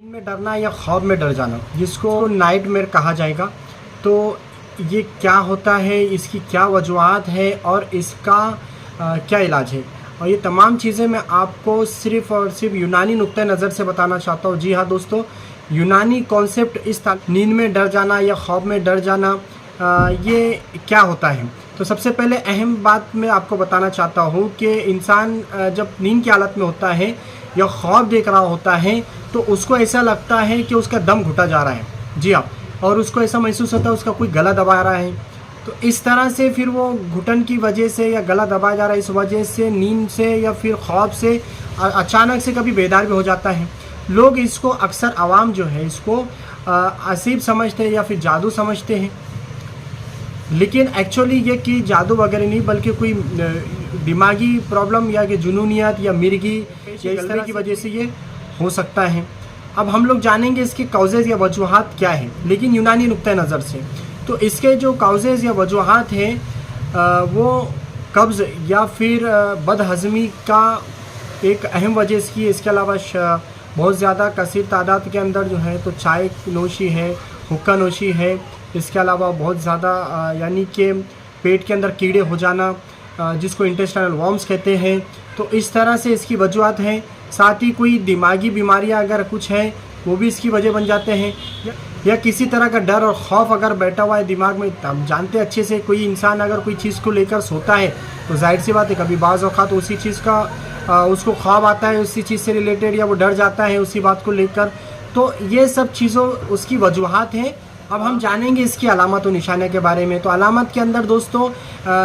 में डरना या ख्वाब में डर जाना, जिसको नाइटमेयर कहा जाएगा। तो ये क्या होता है, इसकी क्या वजूहात है और इसका क्या इलाज है, और ये तमाम चीज़ें मैं आपको सिर्फ़ और सिर्फ यूनानी नुक्ते नज़र से बताना चाहता हूँ। जी हाँ दोस्तों, यूनानी कॉन्सेप्ट इस नींद में डर जाना या ख्वाब में डर जाना, ये क्या होता है। तो सबसे पहले अहम बात मैं आपको बताना चाहता हूँ कि इंसान जब नींद की हालत में होता है या ख्वाब देख रहा होता है तो उसको ऐसा लगता है कि उसका दम घुटा जा रहा है। जी हाँ, और उसको ऐसा महसूस होता है उसका कोई गला दबा रहा है। तो इस तरह से फिर वो घुटन की वजह से या गला दबाया जा रहा है, इस वजह से नींद से या फिर ख्वाब से अचानक से कभी बेदार भी हो जाता है। लोग इसको अक्सर आवाम जो है इसको असीब समझते हैं या फिर जादू समझते हैं, लेकिन एक्चुअली ये कि जादू वगैरह नहीं, बल्कि कोई दिमागी प्रॉब्लम या कि जुनूनियत या मिर्गी या इस तरह की वजह से ये हो सकता है। अब हम लोग जानेंगे इसके काउजेज़ या वजूहात क्या है, लेकिन यूनानी नुक्ते नज़र से। तो इसके जो काउजेज़ या वजूहात हैं वो कब्ज़ या फिर बदहज़मी का एक अहम वजह इसकी है। इसके अलावा बहुत ज़्यादा कसीर तादाद के अंदर जो है तो चाय नोशी है, हुक्का नोशी है। इसके अलावा बहुत ज़्यादा यानी कि पेट के अंदर कीड़े हो जाना, जिसको इंटेस्टाइनल वॉर्म्स कहते हैं। तो इस तरह से इसकी वजूहत हैं। साथ ही कोई दिमागी बीमारियां अगर कुछ हैं वो भी इसकी वजह बन जाते हैं, या किसी तरह का डर और खौफ अगर बैठा हुआ है दिमाग में। हम जानते हैं अच्छे से, कोई इंसान अगर कोई चीज़ को लेकर सोता है तो जाहिर सी बात है कभी बाज़ औक़ात तो उसी चीज़ का उसको ख्वाब आता है, उसी चीज़ से रिलेटेड, या वो डर जाता है उसी बात को लेकर। तो ये सब चीज़ों उसकी वजूहात हैं। अब हम जानेंगे इसकी अलामत और निशानियों के बारे में। तो अलामत के अंदर दोस्तों,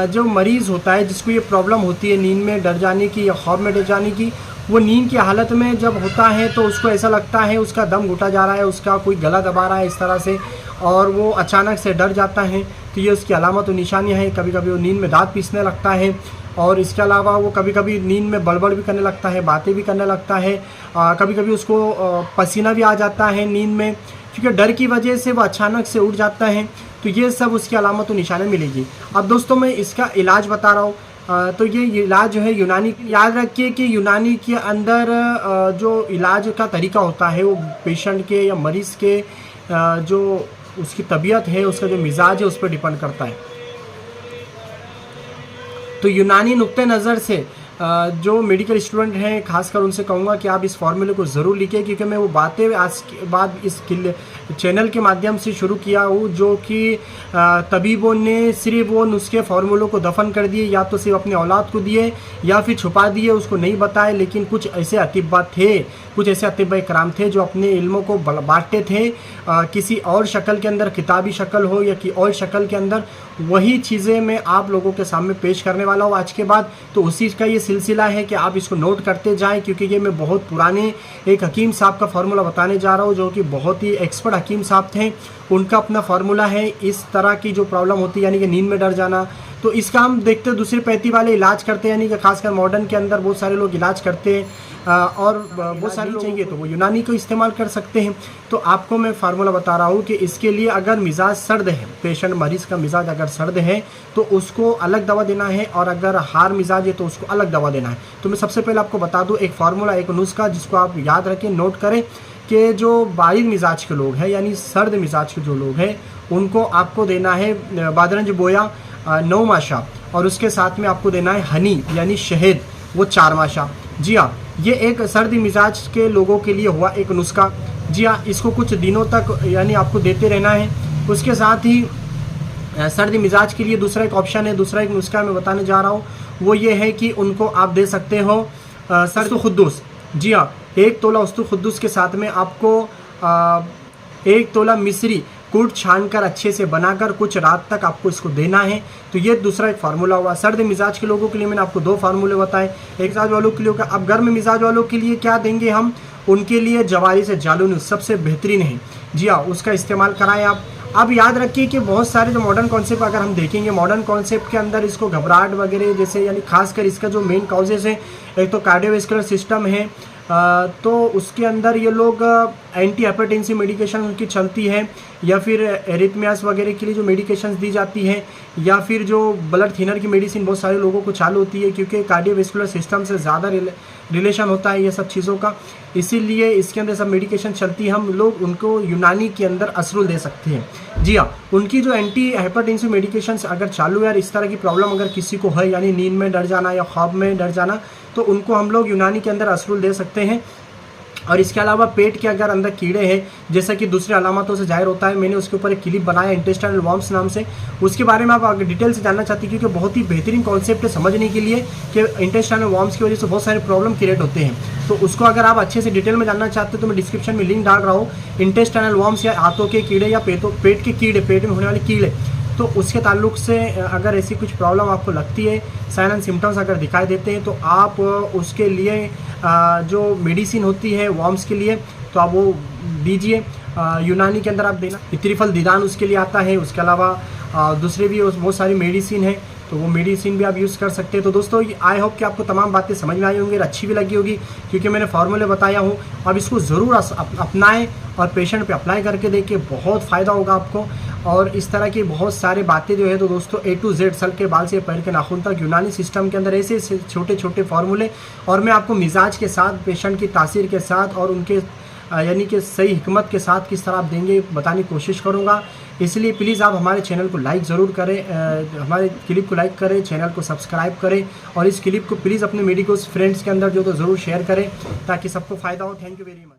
जो मरीज़ होता है जिसको ये प्रॉब्लम होती है नींद में डर जाने की या ख्वाब में डर जाने की, वो नींद की हालत में जब होता है तो उसको ऐसा लगता है उसका दम घुटा जा रहा है, उसका कोई गला दबा रहा है इस तरह से, और वो अचानक से डर जाता है। तो ये उसकी अलामत और निशानियाँ हैं। कभी कभी वो नींद में दाँत पीसने लगता है, और इसके अलावा वो कभी कभी नींद में बड़बड़ भी करने लगता है, बातें भी करने लगता है। कभी कभी उसको पसीना भी आ जाता है नींद में, क्योंकि डर की वजह से वो अचानक से उठ जाता है। तो ये सब उसकी अलामत और निशानियाँ मिलेगी। अब दोस्तों मैं इसका इलाज बता रहा हूँ। तो ये इलाज जो है यूनानी, याद रखिए कि यूनानी के अंदर जो इलाज का तरीका होता है वो पेशेंट के या मरीज़ के जो उसकी तबीयत है, उसका जो मिजाज है उस पर डिपेंड करता है। तो यूनानी नुक्ते नज़र से जो मेडिकल स्टूडेंट हैं खासकर उनसे कहूँगा कि आप इस फार्मूले को ज़रूर लिखें, क्योंकि मैं वो बातें आज के बाद इस चैनल के माध्यम से शुरू किया हूँ जो कि तबीबों ने सिर्फ वो नुस्खे फार्मूलों को दफन कर दिए, या तो सिर्फ अपने औलाद को दिए या फिर छुपा दिए, उसको नहीं बताए। लेकिन कुछ ऐसे अतिब्बा थे, कुछ ऐसे अतिब्बा इकराम थे जो अपने इल्मों को बांटते थे किसी और शक्ल के अंदर, किताबी शक्ल हो या कि और शक्ल के अंदर। वही चीज़ें मैं आप लोगों के सामने पेश करने वाला हूँ आज के बाद। तो उसी का ये सिलसिला है कि आप इसको नोट करते जाएं, क्योंकि ये मैं बहुत पुराने एक हकीम साहब का फार्मूला बताने जा रहा हूँ जो कि बहुत ही एक्सपर्ट हकीम साहब थे। उनका अपना फार्मूला है इस तरह की जो प्रॉब्लम होती है, यानी कि नींद में डर जाना। तो इसका हम देखते हैं दूसरी पैथी वाले इलाज करते हैं, यानी कि खासकर मॉडर्न के अंदर बहुत सारे लोग इलाज करते हैं, और बहुत सारी चाहिए तो वो यूनानी को इस्तेमाल कर सकते हैं। तो आपको मैं फार्मूला बता रहा हूँ कि इसके लिए अगर मिजाज सर्द है, पेशेंट मरीज़ का मिजाज अगर सर्द है तो उसको अलग दवा देना है, और अगर हार मिजाज है तो उसको अलग दवा देना है। तो मैं सबसे पहले आपको बता दूँ एक फार्मूला, एक नुस्खा जिसको आप याद रखें, नोट करें कि जो बारिद मिजाज के लोग हैं यानी सर्द मिजाज के जो लोग हैं उनको आपको देना है बादरंज बोया 9 माशा, और उसके साथ में आपको देना है हनी यानी शहद, वो 4 माशा। जी हाँ, ये एक सर्दी मिजाज के लोगों के लिए हुआ एक नुस्खा। जी हाँ, इसको कुछ दिनों तक यानी आपको देते रहना है। उसके साथ ही सर्दी मिजाज के लिए दूसरा एक ऑप्शन है, दूसरा एक नुस्खा मैं बताने जा रहा हूँ, वो ये है कि उनको आप दे सकते हो सर्द खुद्दूस। जी हाँ, 1 तोला उस्तु खुद्दूस के साथ में आपको 1 तोला मिस्री कूट छान कर अच्छे से बनाकर कुछ रात तक आपको इसको देना है। तो ये दूसरा एक फार्मूला हुआ। सर्द मिजाज के लोगों के लिए मैंने आपको 2 फार्मूले बताए, एक मिजाज वालों के लिए होगा। अब गर्म मिजाज वालों के लिए क्या देंगे हम, उनके लिए जवारी से जालून सबसे बेहतरीन है। जी हाँ, उसका इस्तेमाल कराएं आप। अब याद रखिए कि बहुत सारे जो मॉडर्न कॉन्सेप्ट अगर हम देखेंगे, मॉडर्न कॉन्सेप्ट के अंदर इसको घबराहट वगैरह जैसे, यानी खासकर इसका जो मेन काउजेस है, एक तो कार्डियोवैस्कुलर सिस्टम है, तो उसके अंदर ये लोग एंटी हाइपरटेंसिव मेडिकेशन उनकी चलती है, या फिर एरिथमियास वगैरह के लिए जो मेडिकेशंस दी जाती हैं, या फिर जो ब्लड थिनर की मेडिसिन बहुत सारे लोगों को चालू होती है, क्योंकि कार्डियोवैस्कुलर सिस्टम से ज़्यादा रिलेशन होता है ये सब चीज़ों का, इसीलिए इसके अंदर सब मेडिकेशन चलती है। हम लोग उनको यूनानी के अंदर असरुल दे सकते हैं। जी हाँ, उनकी जो एंटी हाइपरटेंसिव मेडिकेशंस अगर चालू है और इस तरह की प्रॉब्लम अगर किसी को है, यानी नींद में डर जाना या ख्वाब में डर जाना, तो उनको हम लोग यूनानी के अंदर असरुल दे सकते हैं। और इसके अलावा पेट के अगर अंदर कीड़े हैं, जैसा कि दूसरी अलामतों से जाहिर होता है, मैंने उसके ऊपर एक क्लिप बनाया इंटेस्टाइनल वॉर्म्स नाम से, उसके बारे में आप अगर डिटेल से जानना चाहती हैं, क्योंकि बहुत ही बेहतरीन कॉन्सेप्ट है समझने के लिए कि इंटेस्टाइनल वॉर्म्स की वजह से बहुत सारे प्रॉब्लम क्रिएट होते हैं। तो उसको अगर आप अच्छे से डिटेल में जानना चाहते हो तो मैं डिस्क्रिप्शन में लिंक डाल रहा हूँ। इंटेस्टाइनल वॉर्म्स या हाथों के कीड़े या पेट के कीड़े, पेट में होने वाले कीड़े, तो उसके ताल्लुक से अगर ऐसी कुछ प्रॉब्लम आपको लगती है, साइन एंड सिम्टम्स अगर दिखाई देते हैं, तो आप उसके लिए जो मेडिसिन होती है वॉर्म्स के लिए, तो आप वो दीजिए। यूनानी के अंदर आप देना, इत्रिफल दीदान उसके लिए आता है। उसके अलावा दूसरे भी बहुत सारी मेडिसिन है, तो वो मेडिसिन भी आप यूज़ कर सकते हैं। तो दोस्तों, आई होप कि आपको तमाम बातें समझ में आई होंगी और अच्छी भी लगी होगी, क्योंकि मैंने फार्मूले बताया हूँ। अब इसको ज़रूर अपनाएं और पेशेंट पे अप्लाई करके देखिए, बहुत फ़ायदा होगा आपको। और इस तरह की बहुत सारे बातें जो है तो दोस्तों A to Z, सर के बाल से पैर के नाखून तक, यूनानी सिस्टम के अंदर ऐसे छोटे छोटे फार्मूले, और मैं आपको मिजाज के साथ, पेशेंट की तासीर के साथ और उनके यानी कि सही हिकमत के साथ किस तरह आप देंगे बताने की कोशिश करूँगा। इसलिए प्लीज़ आप हमारे चैनल को लाइक ज़रूर करें, हमारे क्लिप को लाइक करें, चैनल को सब्सक्राइब करें, और इस क्लिप को प्लीज़ अपने मेडिकल फ्रेंड्स के अंदर जो तो ज़रूर शेयर करें, ताकि सबको फ़ायदा हो। Thank you very much.